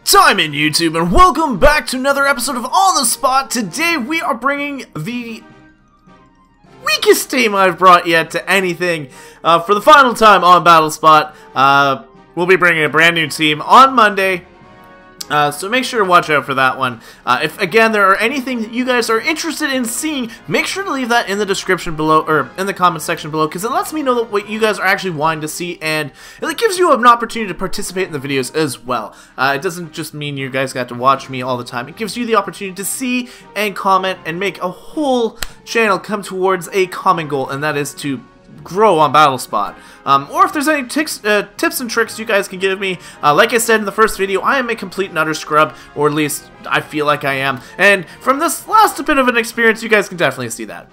Time in YouTube, and welcome back to another episode of On the Spot. Today we are bringing the weakest team I've brought yet to anything for the final time on Battle Spot. We'll be bringing a brand new team on Monday. So make sure to watch out for that one. If, again, there are anything that you guys are interested in seeing, make sure to leave that in the description below, or in the comment section below, because it lets me know what you guys are actually wanting to see, and it gives you an opportunity to participate in the videos as well. It doesn't just mean you guys got to watch me all the time. It gives you the opportunity to see and comment and make a whole channel come towards a common goal, and that is to grow on Battle Spot. Or if there's any tips and tricks you guys can give me, like I said in the first video, I am a complete and utter scrub, or at least I feel like I am, and from this last bit of an experience you guys can definitely see that.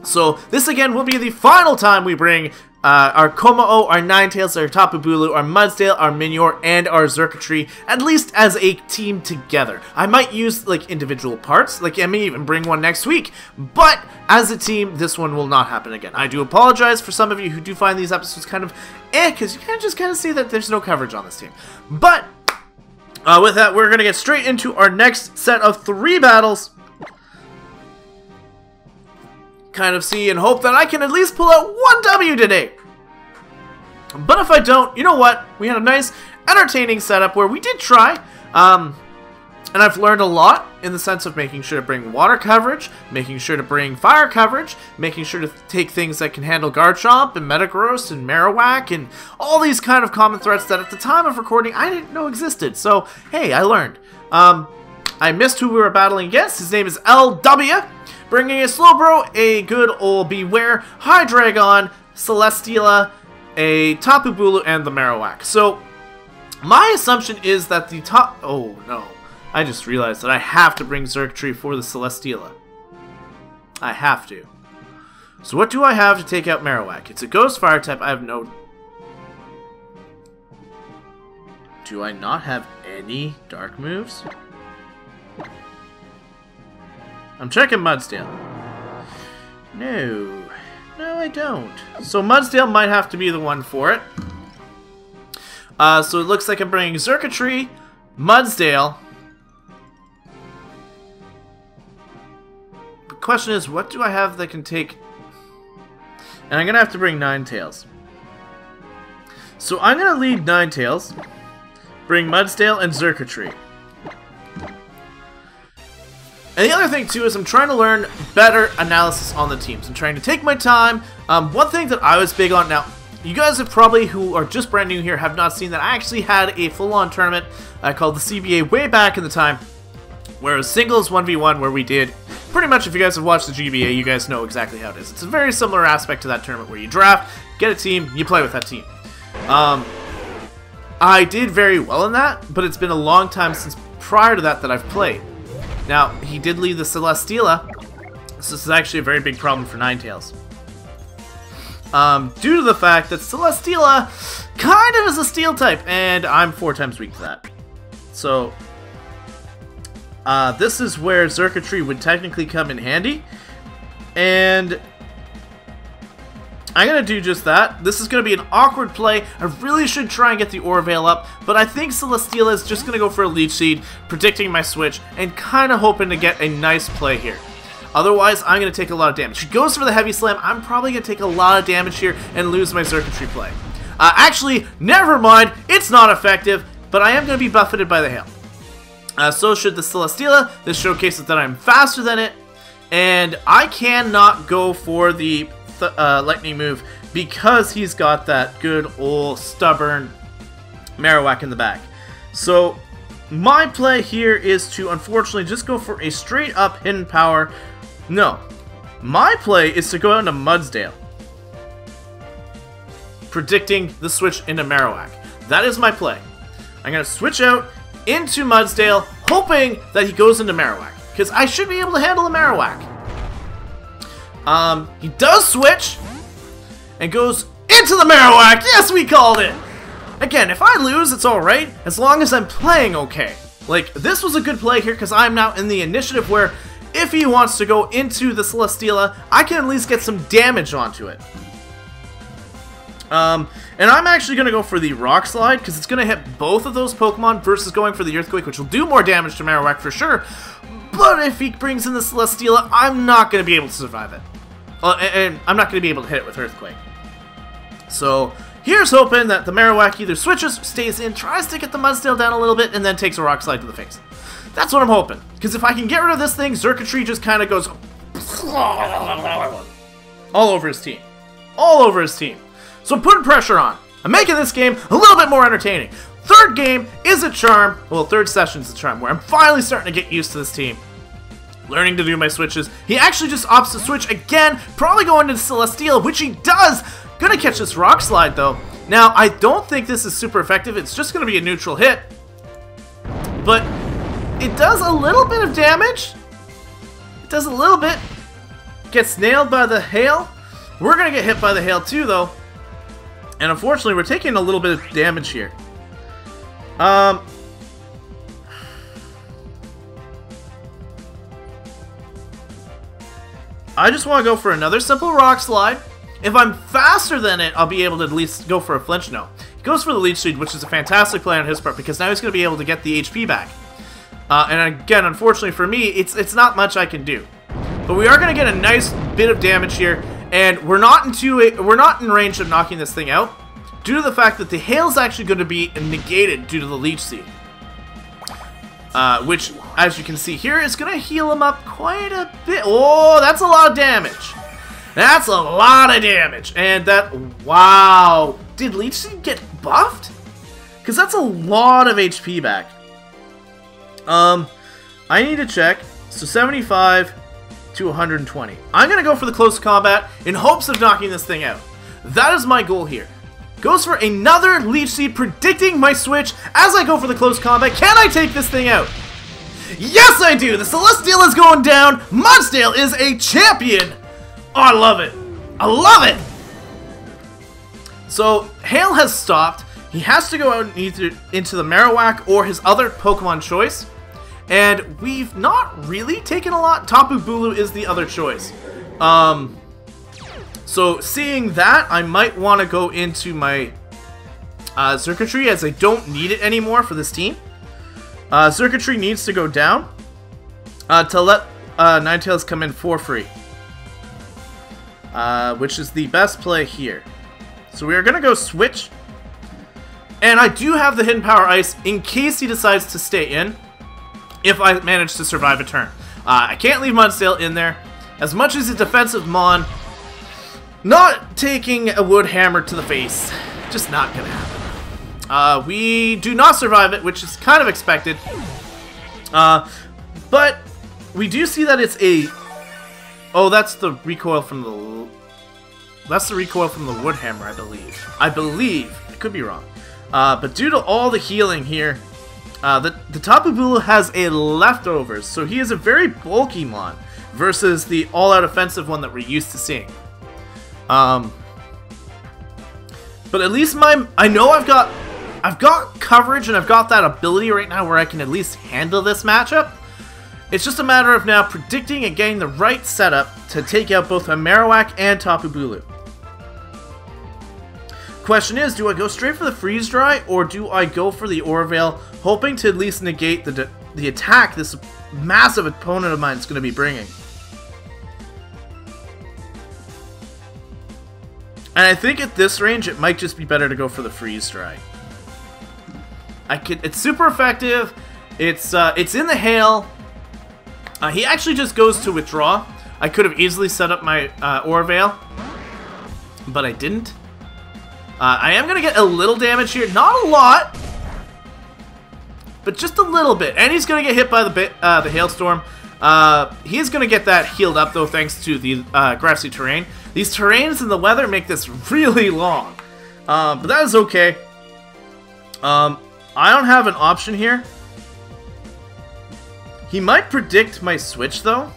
So this again will be the final time we bring our Komao, our Ninetales, our Tapu Bulu, our Mudsdale, our Minior, and our Xurkitree, at least as a team together. I might use like individual parts, like I may even bring one next week, but as a team, this one will not happen again. I do apologize for some of you who do find these episodes kind of because you can just kind of see that there's no coverage on this team. But with that, we're going to get straight into our next set of 3 battles. Kind of see and hope that I can at least pull out 1 W today. But if I don't, you know what? We had a nice, entertaining setup where we did try. And I've learned a lot in the sense of making sure to bring water coverage, making sure to bring fire coverage, making sure to take things that can handle Garchomp and Metagross and Marowak and all these kind of common threats that at the time of recording I didn't know existed. So, hey, I learned. I missed who we were battling against. His name is LW. Bringing a Slowbro, a good old Beware, Hydreigon, Celesteela, a Tapu Bulu, and the Marowak. So, my assumption is that the top... Oh, no. I just realized that I have to bring Xurkitree for the Celesteela. I have to. So what do I have to take out Marowak? It's a Ghost Fire type. I have no... Do I not have any Dark moves? I'm checking Mudsdale. No. No, I don't. So Mudsdale might have to be the one for it. So it looks like I'm bringing Xurkitree, Mudsdale. The question is, what do I have that can take... And I'm going to have to bring Ninetales. So I'm going to lead Ninetales, bring Mudsdale and Xurkitree. And the other thing, too, is I'm trying to learn better analysis on the teams. I'm trying to take my time. One thing that I was big on... Now, you guys have probably, who are just brand new here, have not seen that I actually had a full-on tournament called the CBA way back in the time, where it was singles 1v1, where we did... Pretty much, if you guys have watched the GBA, you guys know exactly how it is. It's a very similar aspect to that tournament, where you draft, get a team, you play with that team. I did very well in that, but it's been a long time since prior to that I've played. Now, he did lead the Celesteela, so this is actually a very big problem for Ninetales. Due to the fact that Celesteela kind of is a Steel type, and I'm 4 times weak to that. So, this is where Xurkitree would technically come in handy, and I'm going to do just that. This is going to be an awkward play. I really should try and get the Orveil up, but I think Celesteela is just going to go for a Leech Seed, predicting my switch, and kind of hoping to get a nice play here. Otherwise, I'm going to take a lot of damage. She goes for the Heavy Slam. I'm probably going to take a lot of damage here and lose my Xurkitree play. Actually, never mind. It's not effective, but I am going to be buffeted by the hail. So should the Celesteela. This showcases that I'm faster than it, and I cannot go for the lightning move because he's got that good old stubborn Marowak in the back. So my play here is to unfortunately just go for a straight up hidden power. No, my play is to go into Mudsdale, predicting the switch into Marowak. That is my play. I'm going to switch out into Mudsdale, hoping that he goes into Marowak, because I should be able to handle a Marowak. He does switch, and goes into the Marowak! Yes, we called it! Again, if I lose, it's alright, as long as I'm playing okay. Like, this was a good play here, because I'm now in the initiative where, if he wants to go into the Celesteela, I can at least get some damage onto it. And I'm actually going to go for the Rock Slide, because it's going to hit both of those Pokemon versus going for the Earthquake, which will do more damage to Marowak for sure. But if he brings in the Celesteela, I'm not going to be able to survive it. And I'm not going to be able to hit it with Earthquake. So here's hoping that the Marowak either switches, stays in, tries to get the Mudsdale down a little bit, and then takes a Rock Slide to the face. That's what I'm hoping. Because if I can get rid of this thing, Xurkitree just kind of goes all over his team. All over his team. So I'm putting pressure on. I'm making this game a little bit more entertaining. Third game is a charm. Well, third session is a charm, where I'm finally starting to get used to this team. Learning to do my switches. He actually just opts to switch again, probably going into Celesteela, which he does. Gonna catch this Rock Slide, though. Now, I don't think this is super effective. It's just gonna be a neutral hit. But it does a little bit of damage. It does a little bit. Gets nailed by the hail. We're gonna get hit by the hail, too, though. And unfortunately, we're taking a little bit of damage here. I just want to go for another simple Rock Slide. If I'm faster than it, I'll be able to at least go for a Flinch No. He goes for the Leech Seed, which is a fantastic play on his part, because now he's going to be able to get the HP back. And again, unfortunately for me, it's not much I can do. But we are going to get a nice bit of damage here, and we're not in range of knocking this thing out, due to the fact that the hail is actually going to be negated due to the Leech Seed. Which, as you can see here, is going to heal him up quite a bit. Oh, that's a lot of damage. That's a lot of damage. And that, wow. Did Leech Seed get buffed? Because that's a lot of HP back. I need to check. So 75 to 120. I'm going to go for the close combat in hopes of knocking this thing out. That is my goal here. Goes for another Leech Seed, predicting my switch as I go for the close combat. Can I take this thing out? Yes, I do! The Celesteela is going down. Mudsdale is a champion! Oh, I love it. I love it! So, hail has stopped. He has to go out either into the Marowak or his other Pokemon choice. And we've not really taken a lot. Tapu Bulu is the other choice. So, seeing that, I might want to go into my Xurkitree, as I don't need it anymore for this team. Xurkitree needs to go down to let Ninetales come in for free. Which is the best play here. So we are going to go switch. And I do have the Hidden Power Ice in case he decides to stay in, if I manage to survive a turn. I can't leave Mudsdale in there. As much as a defensive Mon, not taking a wood hammer to the face. Just not gonna happen. We do not survive it, which is kind of expected. But we do see that it's a... Oh, that's the recoil from the... That's the recoil from the wood hammer, I believe. I could be wrong. But due to all the healing here, the Tapu Bulu has a leftovers, so he is a very bulky Mon versus the all-out offensive one that we're used to seeing. But at least I know I've got coverage and I've got that ability right now where I can at least handle this matchup. It's just a matter of now predicting and getting the right setup to take out both a Marowak and Tapu Bulu. Question is, do I go straight for the Freeze Dry or do I go for the Aura Veil, hoping to at least negate the attack this massive opponent of mine is going to be bringing? And I think at this range, it might just be better to go for the Freeze Dry. It's super effective. It's in the hail. He actually just goes to withdraw. I could have easily set up my Aura Veil, but I didn't. I am going to get a little damage here. Not a lot, but just a little bit. And he's going to get hit by the Hailstorm. He's going to get that healed up, though, thanks to the grassy terrain. These terrains and the weather make this really long. But that is okay. I don't have an option here. He might predict my switch, though.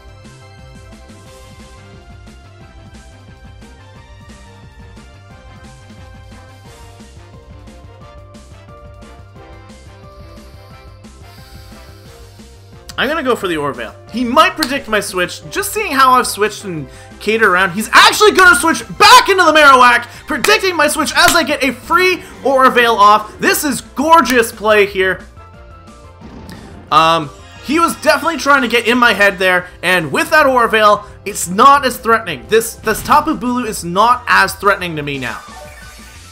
I'm gonna go for the Orvale. He might predict my switch. Just seeing how I've switched and catered around, he's actually gonna switch back into the Marowak, predicting my switch as I get a free Orvale off. This is gorgeous play here. He was definitely trying to get in my head there, and with that Orvale, it's not as threatening. This Tapu Bulu is not as threatening to me now,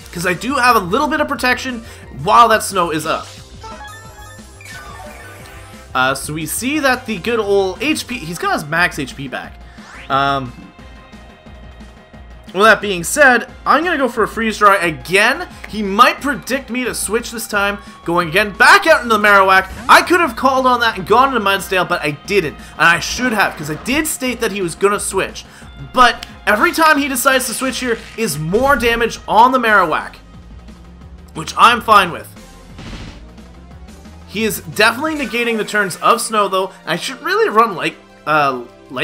because I do have a little bit of protection while that snow is up. So we see that the good old HP, he's got his max HP back. Well, that being said, I'm going to go for a Freeze Dry again. He might predict me to switch this time, going again back out into the Marowak. I could have called on that and gone into Mudsdale, but I didn't. And I should have, because I did state that he was going to switch. But every time he decides to switch here is more damage on the Marowak, which I'm fine with. He is definitely negating the turns of Snow, though. I should really run Light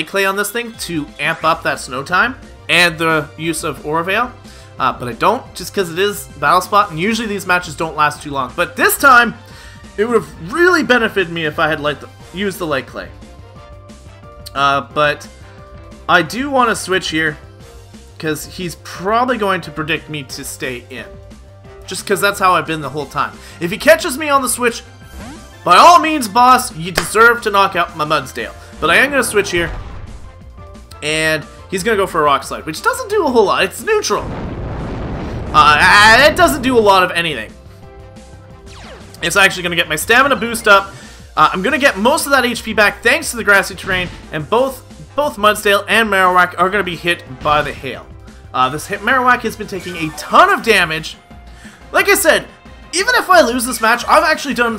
Clay on this thing to amp up that Snow time and the use of Orvale. But I don't, just because it is Battle Spot, and usually these matches don't last too long. But this time, it would have really benefited me if I had used the Light Clay. But I do want to switch here, because he's probably going to predict me to stay in. Just because that's how I've been the whole time. If he catches me on the switch, by all means, boss, you deserve to knock out my Mudsdale. But I am going to switch here, and he's going to go for a Rock Slide, which doesn't do a whole lot. It's neutral. It doesn't do a lot of anything. It's actually going to get my stamina boost up. I'm going to get most of that HP back thanks to the grassy terrain, and both Mudsdale and Marowak are going to be hit by the hail. This Marowak has been taking a ton of damage. Like I said, even if I lose this match, I've actually done,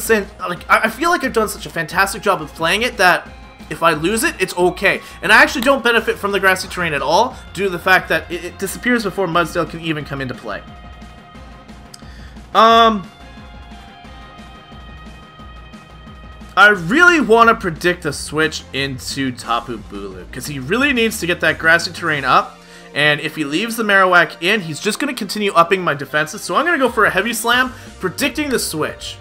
I feel like I've done such a fantastic job of playing it that if I lose it, it's okay. And I actually don't benefit from the grassy terrain at all, due to the fact that it disappears before Mudsdale can even come into play. I really want to predict a switch into Tapu Bulu, because he really needs to get that grassy terrain up. And if he leaves the Marowak in, he's just going to continue upping my defenses. So I'm going to go for a Heavy Slam, predicting the switch.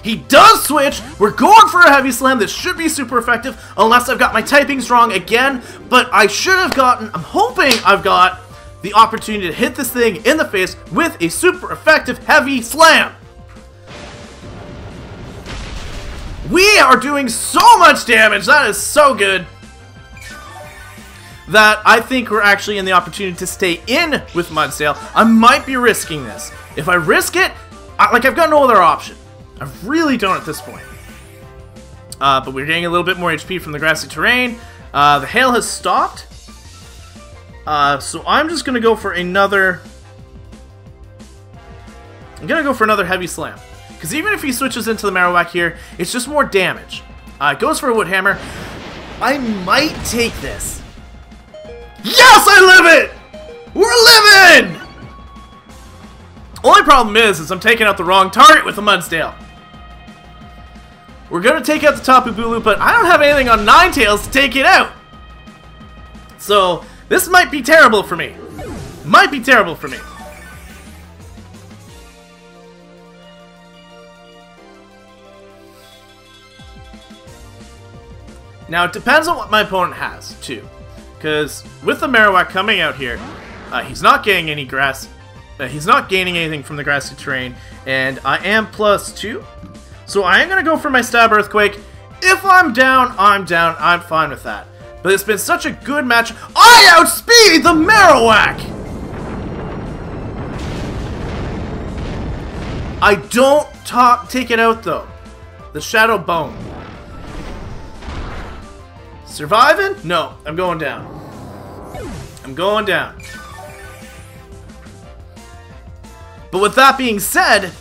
He does switch! We're going for a Heavy Slam that should be super effective, unless I've got my typings wrong again. But I should have gotten, I'm hoping I've got the opportunity to hit this thing in the face with a super effective Heavy Slam. We are doing so much damage, that is so good, that I think we're actually in the opportunity to stay in with Mudsdale. I might be risking this. If I risk it, I've got no other option. I really don't at this point. But we're getting a little bit more HP from the grassy terrain. The hail has stopped. So I'm just going to go for another... I'm going to go for another Heavy Slam. Because even if he switches into the Marowak here, it's just more damage. Goes for a Wood Hammer. I might take this. Yes, I live it! We're living! Only problem is I'm taking out the wrong target with the Mudsdale. We're going to take out the Tapu Bulu, but I don't have anything on Ninetales to take it out. So, this might be terrible for me. Might be terrible for me. Now, it depends on what my opponent has, too. Because with the Marowak coming out here, he's not getting any grass. He's not gaining anything from the grassy terrain, and I am +2. So I am going to go for my Stab Earthquake. If I'm down, I'm down. I'm fine with that. But it's been such a good match. I outspeed the Marowak! I don't take it out, though. The Shadow Bone. Surviving? No, I'm going down. I'm going down. But with that being said,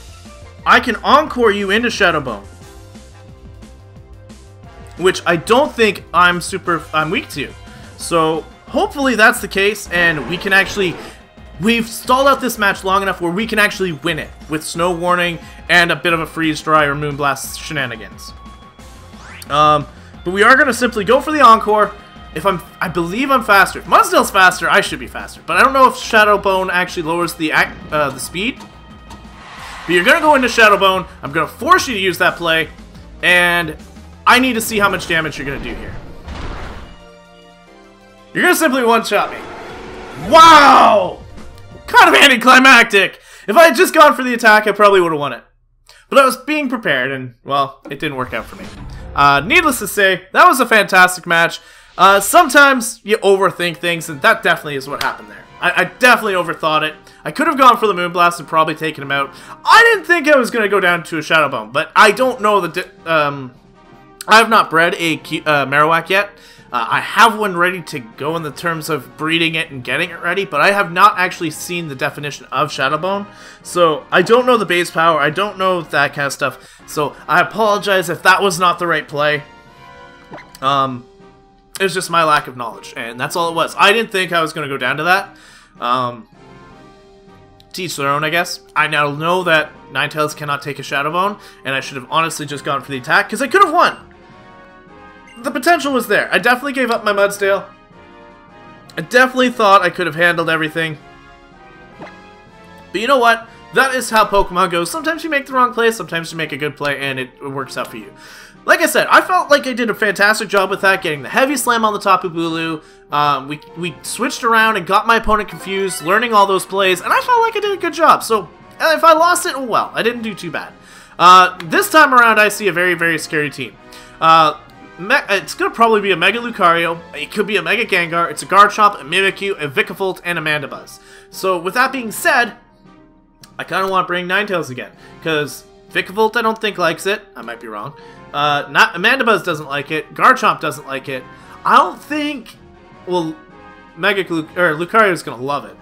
I can Encore you into Shadow Bone, which I don't think I'm weak to. So hopefully that's the case, and we can actually... We've stalled out this match long enough where we can actually win it with Snow Warning and a bit of a Freeze Dry or Moonblast shenanigans. But we are going to simply go for the Encore. I believe I'm faster. If Mudsdale's faster, I should be faster. But I don't know if Shadow Bone actually lowers the speed. But you're going to go into Shadow Bone. I'm going to force you to use that play. And I need to see how much damage you're going to do here. You're going to simply one-shot me. Wow! Kind of anticlimactic. If I had just gone for the attack, I probably would have won it. But I was being prepared, and, well, it didn't work out for me. Needless to say, that was a fantastic match. Sometimes you overthink things, and that definitely is what happened there. I definitely overthought it. I could have gone for the Moonblast and probably taken him out. I didn't think I was going to go down to a Shadow Bone, but I don't know the... I have not bred a Marowak yet. I have one ready to go in the terms of breeding it and getting it ready, but I have not actually seen the definition of Shadow Bone. So I don't know the base power. I don't know that kind of stuff. So I apologize if that was not the right play. It was just my lack of knowledge, and that's all it was. I didn't think I was going to go down to that. Teach their own, I guess. I now know that Ninetales cannot take a Shadow Bone, and I should have honestly just gone for the attack, because I could have won. The potential was there. I definitely gave up my Mudsdale. I definitely thought I could have handled everything. But you know what? That is how Pokemon goes. Sometimes you make the wrong play, sometimes you make a good play, and it works out for you. Like I said, I felt like I did a fantastic job with that, getting the heavy slam on the top of Bulu. We switched around and got my opponent confused, learning all those plays, and I felt like I did a good job. So, if I lost it, oh well, I didn't do too bad. This time around, I see a very, very scary team. It's going to probably be a Mega Lucario, it could be a Mega Gengar, it's a Garchomp, a Mimikyu, a Vikavolt, and a Mandibuzz. So, with that being said, I kind of want to bring Ninetales again, because Vikavolt I don't think likes it, I might be wrong. Mandibuzz doesn't like it. Garchomp doesn't like it. I don't think... Well, Lucario's gonna love it.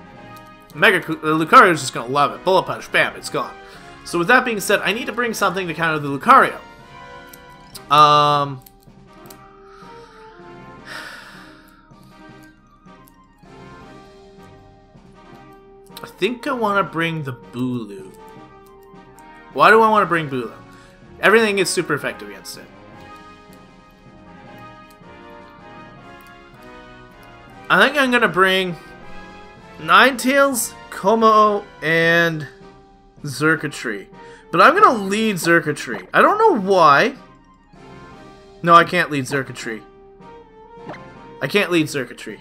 Lucario's just gonna love it. Bullet Punch, bam, it's gone. So with that being said, I need to bring something to counter the Lucario. I think I want to bring the Bulu. Why do I want to bring Bulu? Everything is super effective against it. I think I'm going to bring Ninetales, Como, and Xurkitree. But I'm going to lead Xurkitree. I don't know why. No, I can't lead Xurkitree. I can't lead Xurkitree.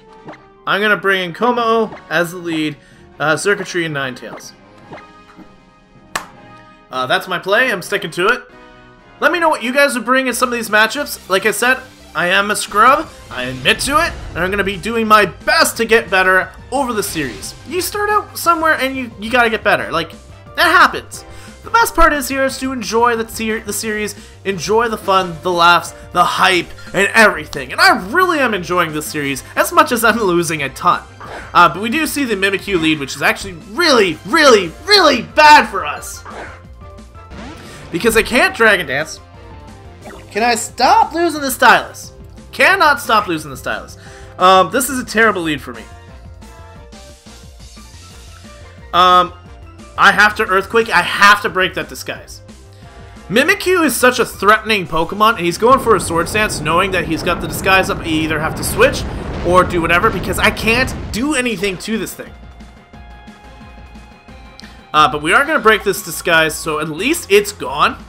I'm going to bring in Como as the lead, Xurkitree and Ninetales. That's my play. I'm sticking to it. Let me know what you guys would bring in some of these matchups. Like I said, I am a scrub. I admit to it. And I'm going to be doing my best to get better over the series. You start out somewhere and you got to get better. Like, that happens. The best part is here is to enjoy the series, enjoy the fun, the laughs, the hype, and everything. And I really am enjoying this series as much as I'm losing a ton. But we do see the Mimikyu lead, which is actually really, really, really bad for us. Because I can't Dragon Dance. Can I stop losing the Stylus? Cannot stop losing the Stylus. This is a terrible lead for me. I have to Earthquake. I have to break that disguise. Mimikyu is such a threatening Pokemon, and he's going for a Sword Stance knowing that he's got the disguise up. You either have to switch or do whatever because I can't do anything to this thing. But we are going to break this disguise, so at least it's gone.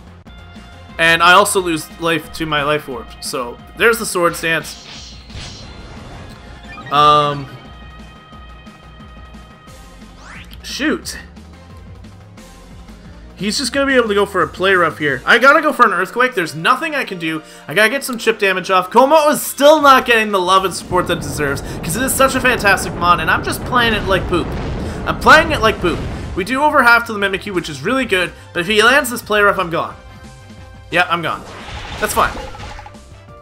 And I also lose life to my Life Orb. So there's the Sword Stance. Shoot. He's just going to be able to go for a Play Rough here. I got to go for an Earthquake. There's nothing I can do. I got to get some chip damage off. Como is still not getting the love and support that it deserves because it is such a fantastic mon, and I'm just playing it like poop. I'm playing it like poop. We do over half to the Mimikyu, which is really good, but if he lands this Play Rough, I'm gone. Yeah, I'm gone. That's fine.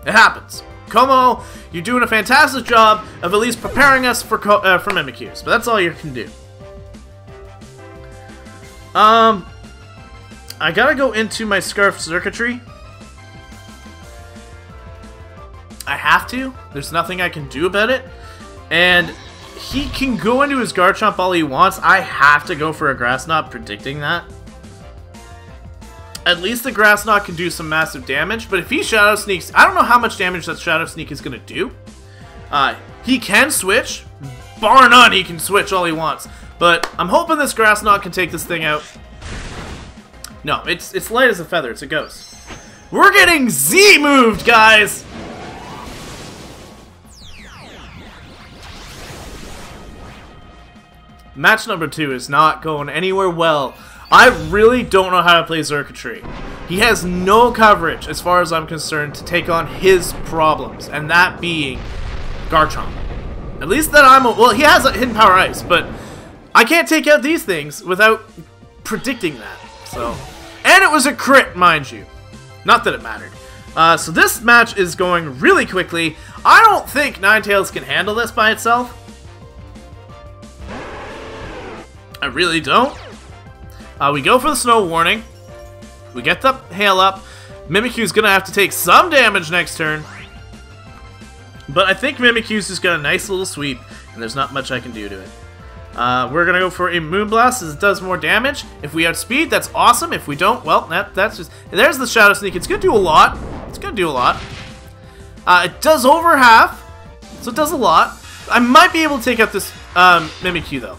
It happens. Como, you're doing a fantastic job of at least preparing us for Mimikyus, but that's all you can do. I gotta go into my Scarf Xurkitree. I have to. There's nothing I can do about it. And he can go into his Garchomp all he wants. I have to go for a Grass Knot, predicting that. At least the Grass Knot can do some massive damage, but if he Shadow Sneaks, I don't know how much damage that Shadow Sneak is going to do. He can switch. Bar none, he can switch all he wants. But I'm hoping this Grass Knot can take this thing out. No, it's light as a feather. It's a ghost. We're getting Z moved, guys! Match number 2 is not going anywhere well. I really don't know how to play Circuitry. He has no coverage, as far as I'm concerned, to take on his problems, and that being Garchomp. At least that well, he has a hidden power ice, but I can't take out these things without predicting that. So, and it was a crit, mind you. Not that it mattered. So this match is going really quickly. I don't think Ninetales can handle this by itself. I really don't. We go for the Snow Warning. We get the Hail up. Mimikyu's gonna have to take some damage next turn. But I think Mimikyu's just got a nice little sweep, and there's not much I can do to it. We're gonna go for a Moonblast as it does more damage. If we outspeed, that's awesome. If we don't, well, that's just... There's the Shadow Sneak. It's gonna do a lot. It's gonna do a lot. It does over half, so it does a lot. I might be able to take out this Mimikyu, though.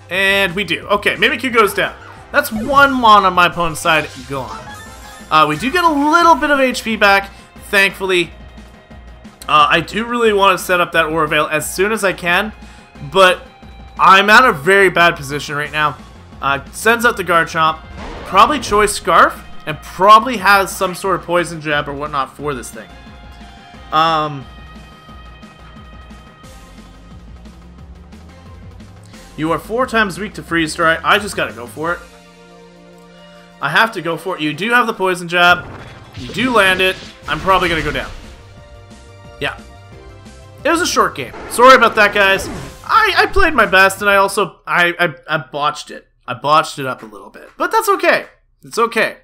And we do. Okay, Mimikyu goes down. That's one Mon on my opponent's side gone. We do get a little bit of HP back, thankfully. I do really want to set up that Aura Veil as soon as I can, but I'm at a very bad position right now. Sends out the Garchomp, probably Choice Scarf, and probably has some sort of Poison Jab or whatnot for this thing. You are 4 times weak to Freeze Dry. I just gotta go for it. I have to go for it. You do have the Poison Jab. You do land it. I'm probably gonna go down. Yeah. It was a short game. Sorry about that, guys. I played my best, and I also... I botched it. I botched it up a little bit. But that's okay. It's okay.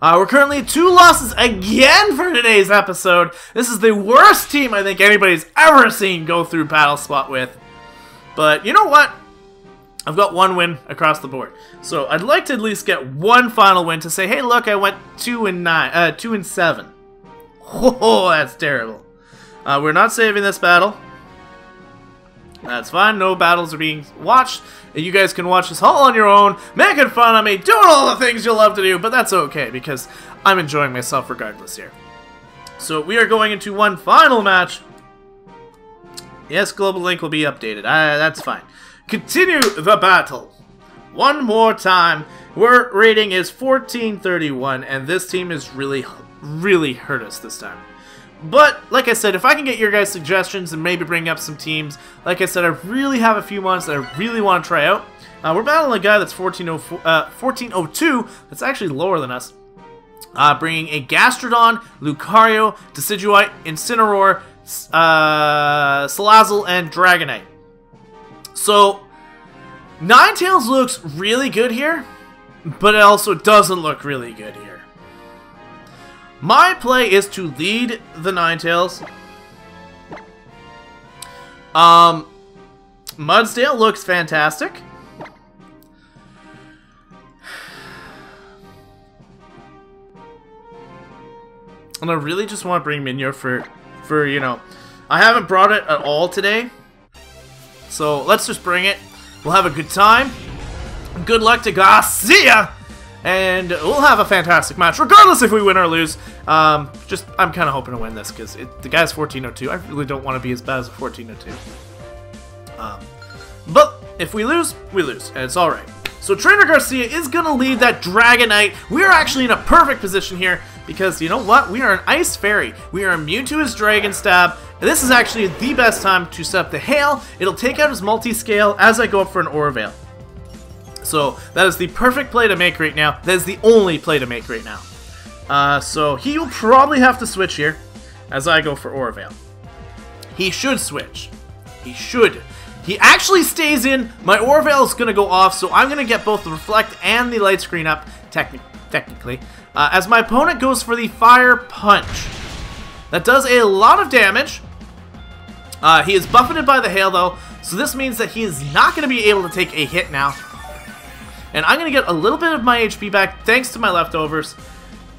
We're currently at 2 losses again for today's episode. This is the worst team I think anybody's ever seen go through Battle Spot with. But you know what? I've got 1 win across the board. So I'd like to at least get 1 final win to say, hey, look, I went 2-7. Oh, that's terrible. We're not saving this battle. That's fine. No battles are being watched. You guys can watch this all on your own, making fun of me, doing all the things you love to do, but that's okay because I'm enjoying myself regardless here. So we are going into 1 final match. Yes, Global Link will be updated. That's fine. Continue the battle. 1 more time. Our rating is 1431, and this team has really hurt us this time. But, like I said, if I can get your guys' suggestions and maybe bring up some teams, like I said, I really have a few ones that I really want to try out. We're battling a guy that's 1402, that's actually lower than us. Bringing a Gastrodon, Lucario, Decidueye, Incineroar, Salazzle, and Dragonite. So, Ninetales looks really good here, but it also doesn't look really good here. My play is to lead the Ninetales. Mudsdale looks fantastic. And I really just want to bring Minyor for, you know, I haven't brought it at all today. So let's just bring it. We'll have a good time. Good luck to Garcia. And we'll have a fantastic match, regardless if we win or lose. I'm kind of hoping to win this, because the guy's 1402. I really don't want to be as bad as a 1402. But if we lose, and it's alright. So Trainer Garcia is going to lead that Dragonite. We are actually in a perfect position here, because you know what? We are an Ice Fairy. We are immune to his Dragon Stab. And this is actually the best time to set up the Hail. It'll take out his Multi-Scale as I go up for an Aura Veil. So that is the perfect play to make right now. That is the only play to make right now. So he will probably have to switch here as I go for Aura Veil. He should switch. He should. He actually stays in. My Aura Veil is going to go off, so I'm going to get both the Reflect and the Light Screen up, technically. As my opponent goes for the Fire Punch. That does a lot of damage. He is buffeted by the Hail, though, so this means that he is not going to be able to take a hit now. And I'm going to get a little bit of my HP back thanks to my leftovers.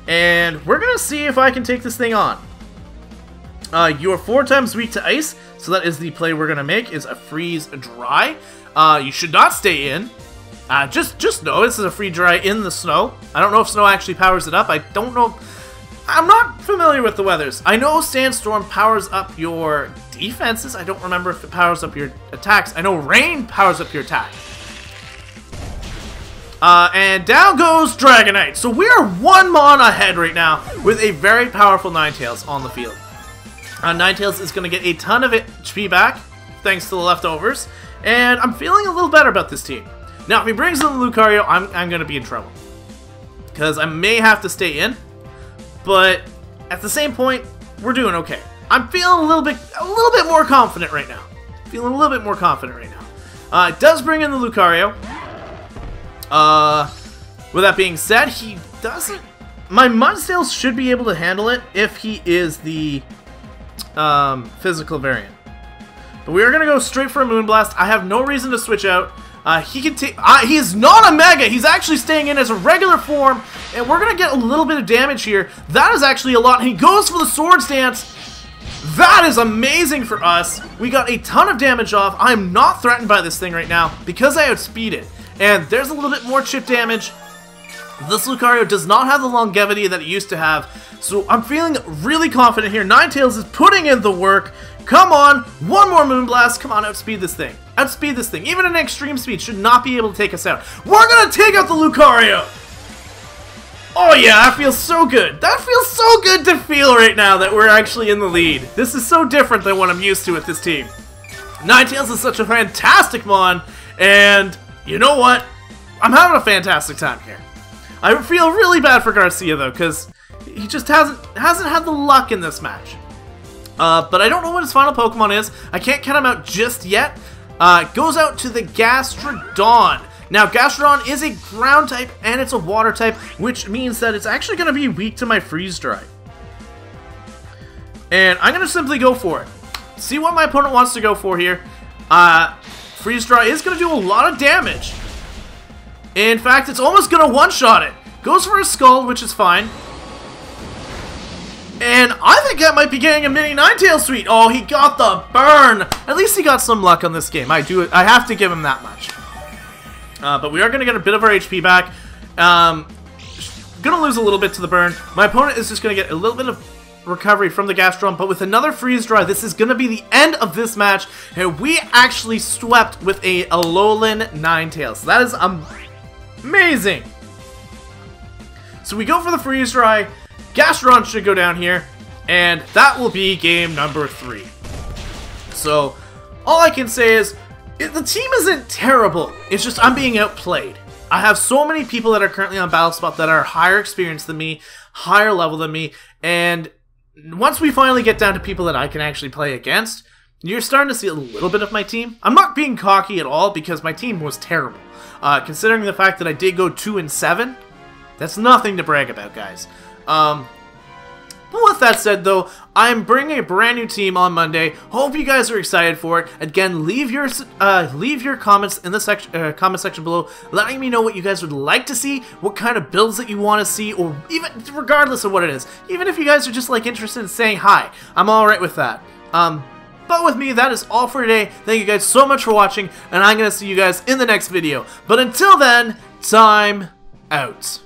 And we're going to see if I can take this thing on. You are 4 times weak to Ice, so that is the play we're going to make, is a Freeze Dry. You should not stay in. Just know this is a Freeze Dry in the snow. I don't know if snow actually powers it up. I don't know. I'm not familiar with the weathers. I know Sandstorm powers up your defenses. I don't remember if it powers up your attacks. I know Rain powers up your attack. And down goes Dragonite. So we are one mon ahead right now with a very powerful Ninetales on the field. Ninetales is going to get a ton of HP back thanks to the leftovers. And I'm feeling a little better about this team. Now, if he brings in the Lucario, I'm going to be in trouble. Because I may have to stay in. But at the same point, we're doing okay. I'm feeling a little bit more confident right now. Feeling a little bit more confident right now. It does bring in the Lucario. With that being said, he doesn't... My Mudsdale should be able to handle it if he is the physical variant. But we are going to go straight for a Moonblast. I have no reason to switch out. He can take... he is not a Mega! He's actually staying in as a regular form, and we're going to get a little bit of damage here. That is actually a lot. He goes for the Swords Dance. That is amazing for us. We got a ton of damage off. I'm not threatened by this thing right now because I outspeed it. And there's a little bit more chip damage. This Lucario does not have the longevity that it used to have, so I'm feeling really confident here. Ninetales is putting in the work. Come on, one more Moonblast. Come on, outspeed this thing. Outspeed this thing. Even an extreme speed should not be able to take us out. We're gonna take out the Lucario! Oh yeah, that feels so good. That feels so good to feel right now that we're actually in the lead. This is so different than what I'm used to with this team. Ninetales is such a fantastic mon, and you know what? I'm having a fantastic time here. I feel really bad for Garcia though, because he just hasn't had the luck in this match. But I don't know what his final Pokemon is. I can't count him out just yet. It goes out to the Gastrodon. Now, Gastrodon is a ground type and it's a water type, which means that it's actually going to be weak to my Freeze Dry. And I'm going to simply go for it. See what my opponent wants to go for here. Freeze Dry is going to do a lot of damage. In fact, it's almost going to one-shot it. Goes for a Scald, which is fine. And I think that might be getting a mini Ninetales Suite. Oh, he got the burn. At least he got some luck on this game. I have to give him that much. But we are going to get a bit of our HP back. Going to lose a little bit to the burn. My opponent is just going to get a little bit of recovery from the Gastrodon, but with another Freeze Dry, this is going to be the end of this match. And we actually swept with a Alolan Ninetales. So that is amazing. So we go for the Freeze Dry. Gastrodon should go down here, and that will be game number 3. So, all I can say is, the team isn't terrible, it's just I'm being outplayed. I have so many people that are currently on BattleSpot that are higher experienced than me, higher level than me, and once we finally get down to people that I can actually play against, you're starting to see a little bit of my team. I'm not being cocky at all, because my team was terrible. Considering the fact that I did go 2-7, that's nothing to brag about, guys. But with that said, though, I'm bringing a brand new team on Monday. Hope you guys are excited for it. Again, leave your comments in the comment section below, letting me know what you guys would like to see, what kind of builds that you want to see, or even regardless of what it is. Even if you guys are just like interested in saying hi, I'm all right with that. But with me, that is all for today. Thank you guys so much for watching, and I'm gonna see you guys in the next video. But until then, time out.